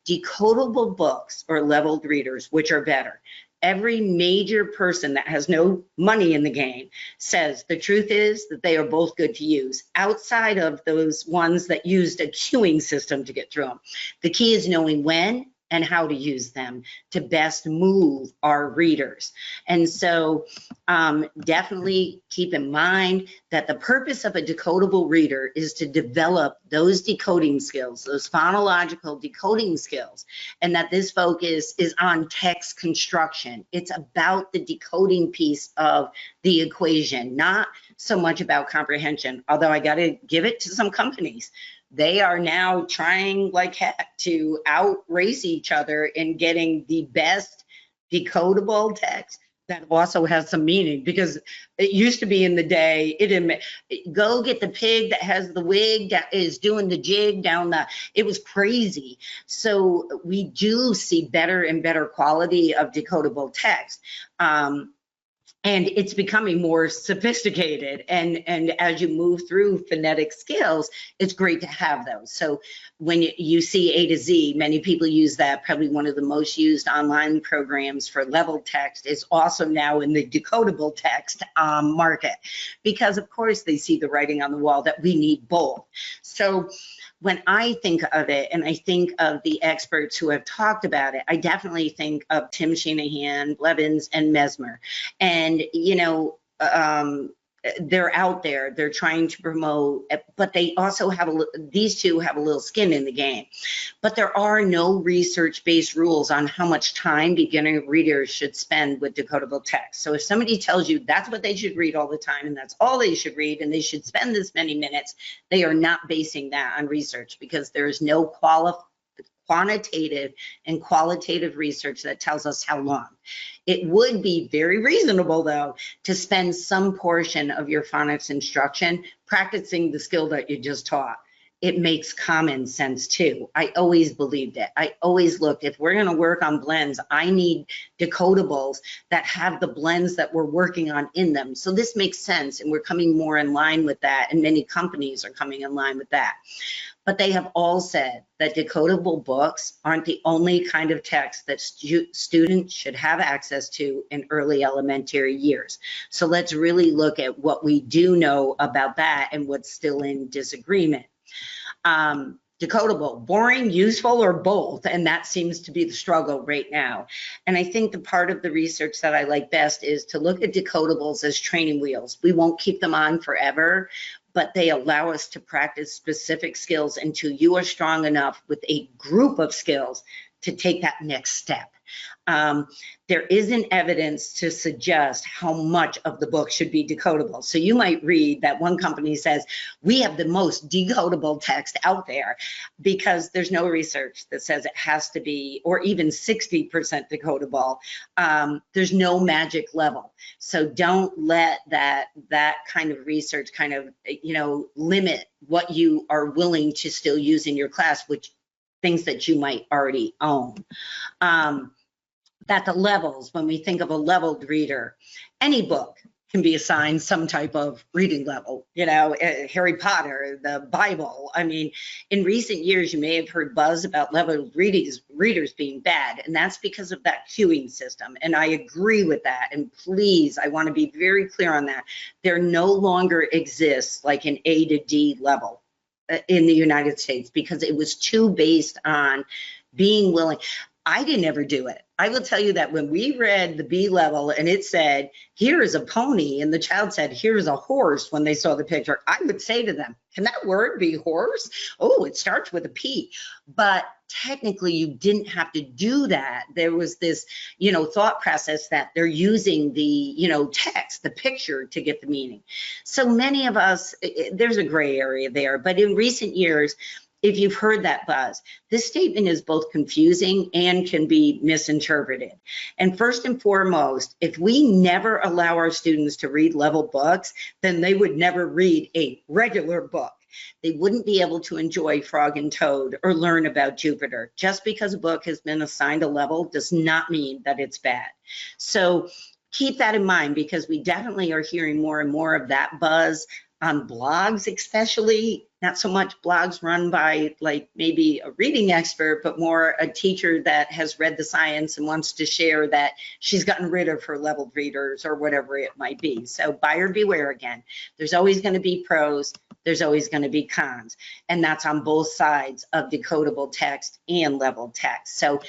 Decodable books or leveled readers, which are better? Every major person that has no money in the game says the truth is that they are both good to use, outside of those ones that used a queuing system to get through them. The key is knowing when and how to use them to best move our readers. And so definitely keep in mind that the purpose of a decodable reader is to develop those decoding skills, those phonological decoding skills, and that this focus is on text construction. It's about the decoding piece of the equation, not so much about comprehension, although I gotta give it to some companies. They are now trying like heck to outrace each in getting the best decodable text that also has some meaning, because it used to be in the day, go get the pig that has the wig that is doing the jig down the, it was crazy. So we do see better and better quality of decodable text. And it's becoming more sophisticated. And as you move through phonetic skills, it's great to have those. So when you see A to Z, many people use that. Probably one of the most used online programs for level text is also now in the decodable text market, because of course they see the writing on the wall that we need both. So when I think of it, and I think of the experts who have talked about it, I definitely think of Tim Shanahan, Blevins, and Mesmer. And, you know, they're out there, they're trying to promote, but they also have, these two have a little skin in the game. But there are no research-based rules on how much time beginner readers should spend with decodable text. So if somebody tells you that's what they should read all the time, and that's all they should read, and they should spend this many minutes, they are not basing that on research, because there is no quantitative and qualitative research that tells us how long. It would be very reasonable, though, to spend some portion of your phonics instruction practicing the skill that you just taught. It makes common sense, too. I always believed it. I always looked, if we're going to work on blends, I need decodables that have the blends that we're working on in them. So this makes sense, and we're coming more in line with that, and many companies are coming in line with that. But they have all said that decodable books aren't the only kind of text that students should have access to in early elementary years. So let's really look at what we do know about that and what's still in disagreement. Decodable, boring, useful, or both? And that seems to be the struggle right now. And I think the part of the research that I like best is to look at decodables as training wheels. We won't keep them on forever, but they allow us to practice specific skills until you are strong enough with a group of skills to take that next step. There isn't evidence to suggest how much of the book should be decodable. So you might read that one company says, we have the most decodable text out there, because there's no research that says it has to be, or even 60% decodable. There's no magic level. So don't let that kind of research kind of, you know, limit what you are willing to still use in your class, which things that you might already own. That the levels, when we think of a leveled reader, any book can be assigned some type of reading level, you know, Harry Potter, the Bible. I mean, in recent years, you may have heard buzz about leveled readers being bad, and that's because of that queuing system. And I agree with that. And please, I want to be very clear on that. There no longer exists like an A to D level in the United States, because it was too based on being willing. I didn't ever do it. I will tell you that when we read the B level and it said, here is a pony, and the child said, here's a horse when they saw the picture, I would say to them, can that word be horse? Oh, it starts with a P. But technically you didn't have to do that. There was this, thought process that they're using the, text, the picture to get the meaning. So many of us, there's a gray area there, but in recent years, if you've heard that buzz, this statement is both confusing and can be misinterpreted. And first and foremost, if we never allow our students to read level books, then they would never read a regular book. They wouldn't be able to enjoy Frog and Toad or learn about Jupiter. Just because a book has been assigned a level does not mean that it's bad. So keep that in mind, because we definitely are hearing more and more of that buzz on blogs, especially. Not so much blogs run by like maybe a reading expert, but more a teacher that has read the science and wants to share that she's gotten rid of her leveled readers or whatever it might be. So buyer beware again. There's always going to be pros, there's always going to be cons, and that's on both sides of decodable text and leveled text. So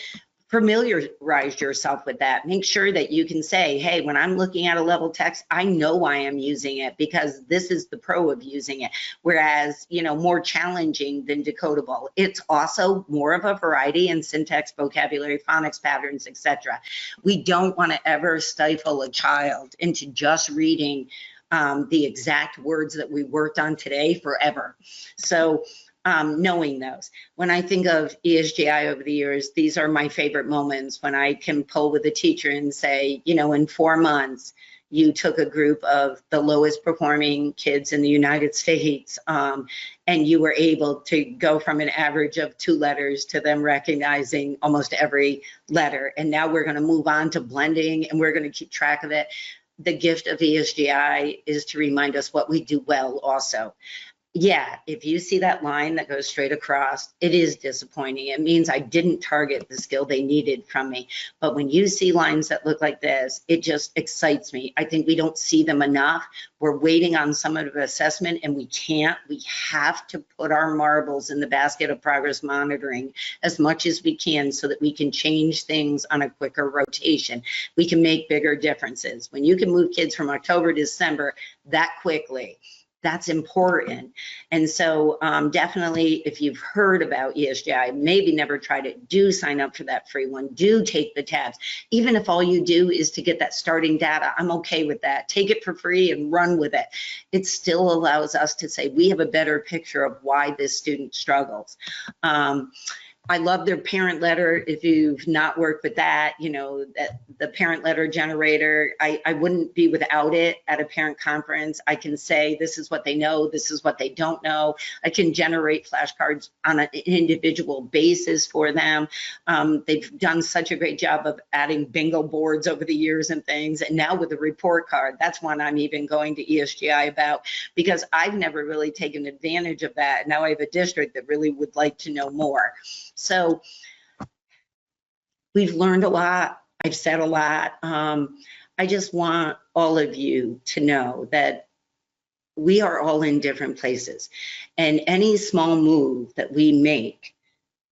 familiarize yourself with that. Make sure that you can say, hey, when I'm looking at a level text, I know why I'm using it because this is the pro of using it. Whereas, more challenging than decodable. It's also more of a variety in syntax, vocabulary, phonics patterns, etc. We don't want to ever stifle a child into just reading the exact words that we worked on today forever. So knowing those. When I think of ESGI over the years, these are my favorite moments when I can pull with a teacher and say, in 4 months, you took a group of the lowest performing kids in the United States, and you were able to go from an average of 2 letters to them recognizing almost every letter. And now we're going to move on to blending, and we're going to keep track of it. The gift of ESGI is to remind us what we do well also. Yeah, if you see that line that goes straight across, it is disappointing. It means I didn't target the skill they needed from me. But when you see lines that look like this, it just excites me. I think we don't see them enough. We're waiting on summative assessment, and we can't. We have to put our marbles in the basket of progress monitoring as much as we can so that we can change things on a quicker rotation. We can make bigger differences. When you can move kids from October to December that quickly, that's important. And so definitely, if you've heard about ESGI, maybe never tried it, do sign up for that free one. Do take the tabs. Even if all you do is to get that starting data, I'm okay with that. Take it for free and run with it. It still allows us to say we have a better picture of why this student struggles. I love their parent letter. If you've not worked with that, the parent letter generator, I wouldn't be without it at a parent conference. I can say, this is what they know, this is what they don't know. I can generate flashcards on an individual basis for them. They've done such a great job of adding bingo boards over the years and things. And now with the report card, that's one I'm even going to ESGI about, because I've never really taken advantage of that. Now I have a district that really would like to know more. So we've learned a lot. I've said a lot. I just want all of you to know that we are all in different places, and any small move that we make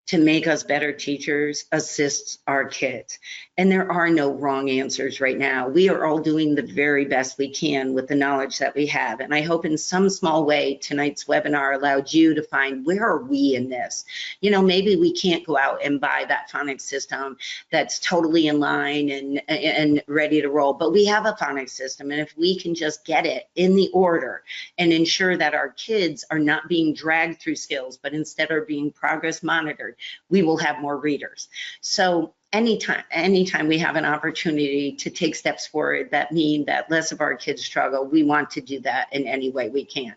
to make us better teachers assists our kids. And there are no wrong answers right now. We are all doing the very best we can with the knowledge that we have. And I hope in some small way tonight's webinar allowed you to find, where are we in this? Maybe we can't go out and buy that phonics system that's totally in line and ready to roll, but we have a phonics system. And if we can just get it in the order and ensure that our kids are not being dragged through skills, but instead are being progress monitored, we will have more readers. So anytime we have an opportunity to take steps forward that mean that less of our kids struggle, we want to do that in any way we can.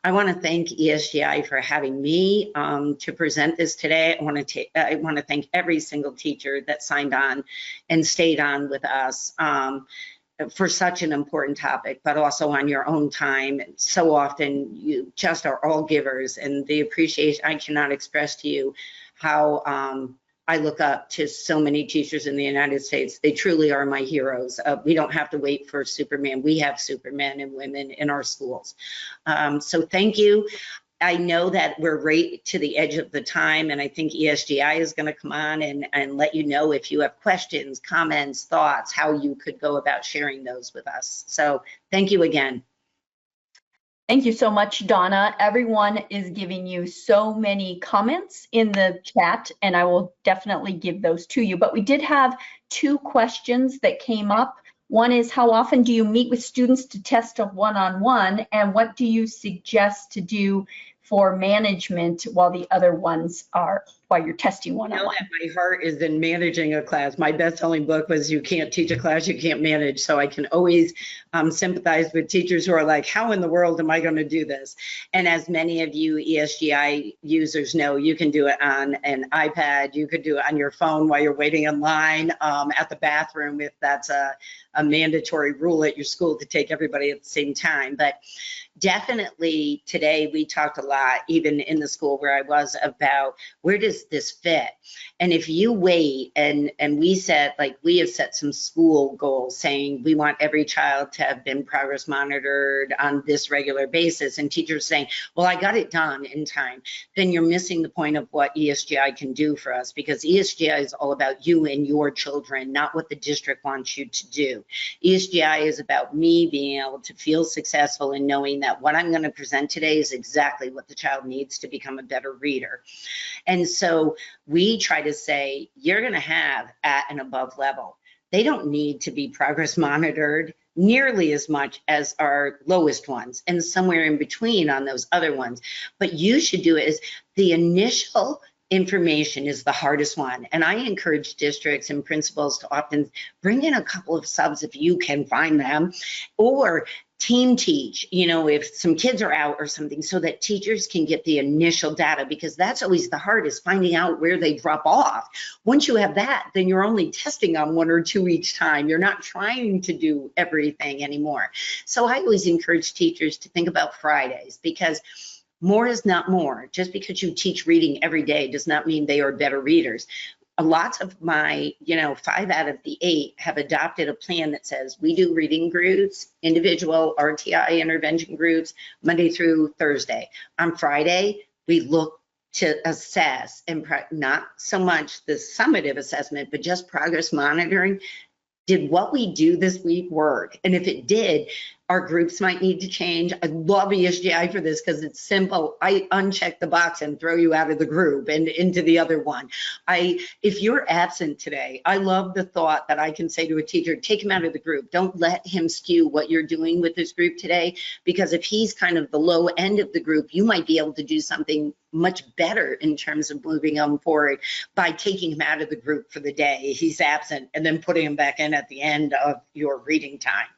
I want to thank ESGI for having me to present this today. I want to thank every single teacher that signed on and stayed on with us for such an important topic, but also on your own time. So often you just are all givers, and the appreciation I cannot express to you how I look up to so many teachers in the United States. They truly are my heroes. We don't have to wait for Superman. We have Supermen and women in our schools. So thank you. I know that we're right to the edge of the time, and I think ESGI is going to come on and let you know if you have questions, comments, thoughts, how you could go about sharing those with us. So thank you again. Thank you so much, Donna. Everyone is giving you so many comments in the chat, and I will definitely give those to you. But we did have 2 questions that came up. One is, how often do you meet with students to test a one-on-one, and what do you suggest to do for management while the other ones are, while you're testing one-on-one? I know that my heart is in managing a class. My best-selling book was You Can't Teach a Class You Can't Manage. So I can always sympathize with teachers who are like, how in the world am I going to do this? And as many of you ESGI users know, you can do it on an iPad. You could do it on your phone while you're waiting in line at the bathroom, if that's a mandatory rule at your school to take everybody at the same time. But definitely today we talked a lot, even in the school where I was, about where does this fit? And if you wait, and we said, like, we have set some school goals saying we want every child to have been progress monitored on this regular basis, and teachers saying, well, I got it done in time, then you're missing the point of what ESGI can do for us, because ESGI is all about you and your children, not what the district wants you to do. ESGI is about me being able to feel successful in knowing that what I'm going to present today is exactly what the child needs to become a better reader. And so we try to say, you're going to have at and above level. They don't need to be progress monitored nearly as much as our lowest ones, and somewhere in between on those other ones. But you should do it as the initial information is the hardest one. And I encourage districts and principals to often bring in a couple of subs if you can find them, or team teach, you know, if some kids are out or something, so that teachers can get the initial data, because that's always the hardest, finding out where they drop off. Once you have that, then you're only testing on 1 or 2 each time. You're not trying to do everything anymore. So I always encourage teachers to think about Fridays, because more is not more. Just because you teach reading every day does not mean they are better readers. Lots of my, 5 out of the 8 have adopted a plan that says we do reading groups, individual RTI intervention groups, Monday through Thursday. On Friday, we look to assess, and not so much the summative assessment, but just progress monitoring. Did what we do this week work? And if it did, our groups might need to change. I love ESGI for this because it's simple. I uncheck the box and throw you out of the group and into the other one. If you're absent today, I love the thought that I can say to a teacher, take him out of the group. Don't let him skew what you're doing with this group today, because if he's kind of the low end of the group, you might be able to do something much better in terms of moving him forward by taking him out of the group for the day. He's absent, and then putting him back in at the end of your reading time.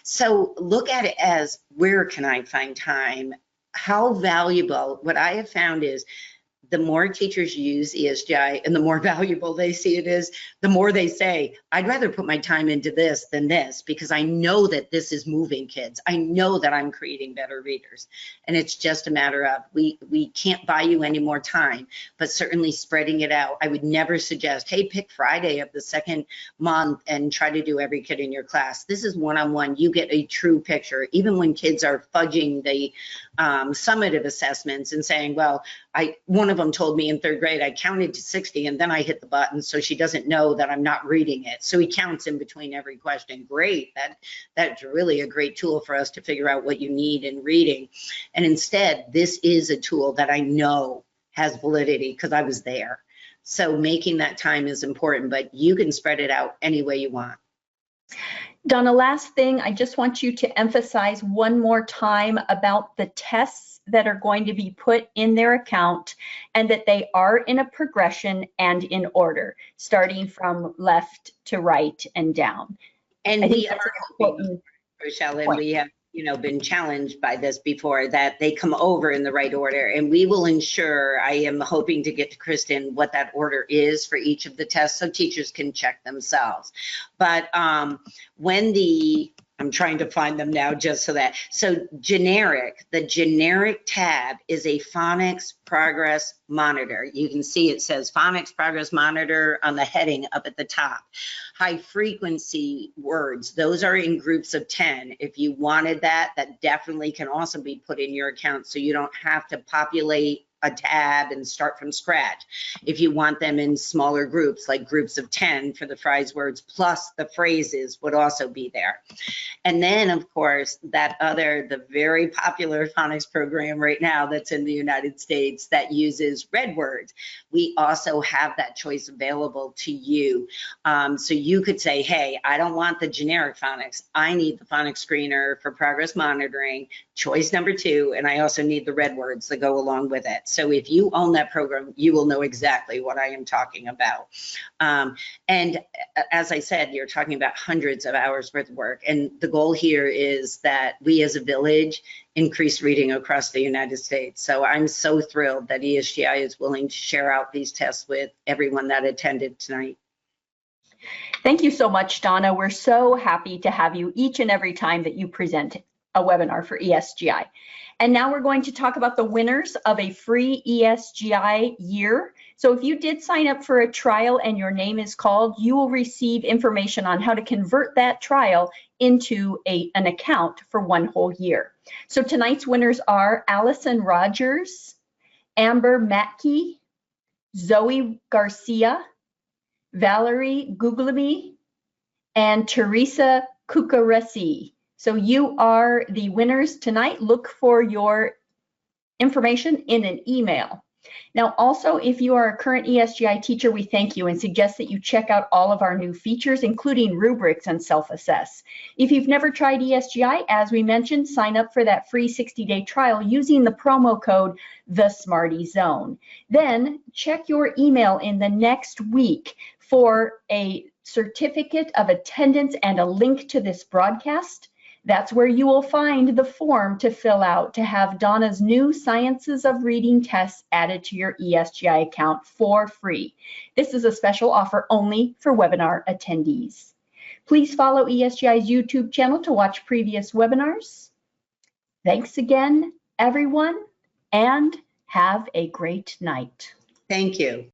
So look at it as, where can I find time? How valuable? What I have found is the more teachers use ESGI and the more valuable they see it is, the more they say, I'd rather put my time into this than this, because I know that this is moving kids. I know that I'm creating better readers. And it's just a matter of, we can't buy you any more time, but certainly spreading it out. I would never suggest, hey, pick Friday of the second month and try to do every kid in your class. This is one-on-one. You get a true picture. Even when kids are fudging the summative assessments and saying, well, one of them told me in 3rd grade, I counted to 60 and then I hit the button, so she doesn't know that I'm not reading it. So he counts in between every question. Great. That's really a great tool for us to figure out what you need in reading. And instead, this is a tool that I know has validity because I was there. So making that time is important, but you can spread it out any way you want. Donna, last thing, I just want you to emphasize one more time about the tests that are going to be put in their account, and that they are in a progression and in order, starting from left to right and down. And we are hoping, Rochelle, and we have been challenged by this before, that they come over in the right order, and we will ensure, I am hoping to get to Kristen what that order is for each of the tests so teachers can check themselves. But when the I'm trying to find them now just so that. So generic, the generic tab is a phonics progress monitor. You can see it says phonics progress monitor on the heading up at the top. High frequency words, those are in groups of 10. If you wanted that, that definitely can also be put in your account so you don't have to populate a tab and start from scratch. If you want them in smaller groups, like groups of 10 for the phrase words, plus the phrases would also be there. And then, of course, that other, the very popular phonics program right now that's in the United States that uses red words, we also have that choice available to you. So you could say, hey, I don't want the generic phonics. I need the phonics screener for progress monitoring, choice number 2, and I also need the red words that go along with it. So if you own that program, you will know exactly what I am talking about. And as I said, you're talking about hundreds of hours worth of work. And the goal here is that we as a village increase reading across the United States. So I'm so thrilled that ESGI is willing to share out these tests with everyone that attended tonight. Thank you so much, Donna. We're so happy to have you each and every time that you present a webinar for ESGI. And now we're going to talk about the winners of a free ESGI year. So if you did sign up for a trial and your name is called, you will receive information on how to convert that trial into an account for 1 whole year. So tonight's winners are Allison Rogers, Amber Matke, Zoe Garcia, Valerie Guglielmi, and Teresa Cucaresi. So you are the winners tonight. Look for your information in an email. Now, also, if you are a current ESGI teacher, we thank you and suggest that you check out all of our new features, including rubrics and self-assess. If you've never tried ESGI, as we mentioned, sign up for that free 60-day trial using the promo code TheSmartyZone. Then check your email in the next week for a certificate of attendance and a link to this broadcast. That's where you will find the form to fill out to have Donna's new Sciences of Reading tests added to your ESGI account for free. This is a special offer only for webinar attendees. Please follow ESGI's YouTube channel to watch previous webinars. Thanks again, everyone, and have a great night. Thank you.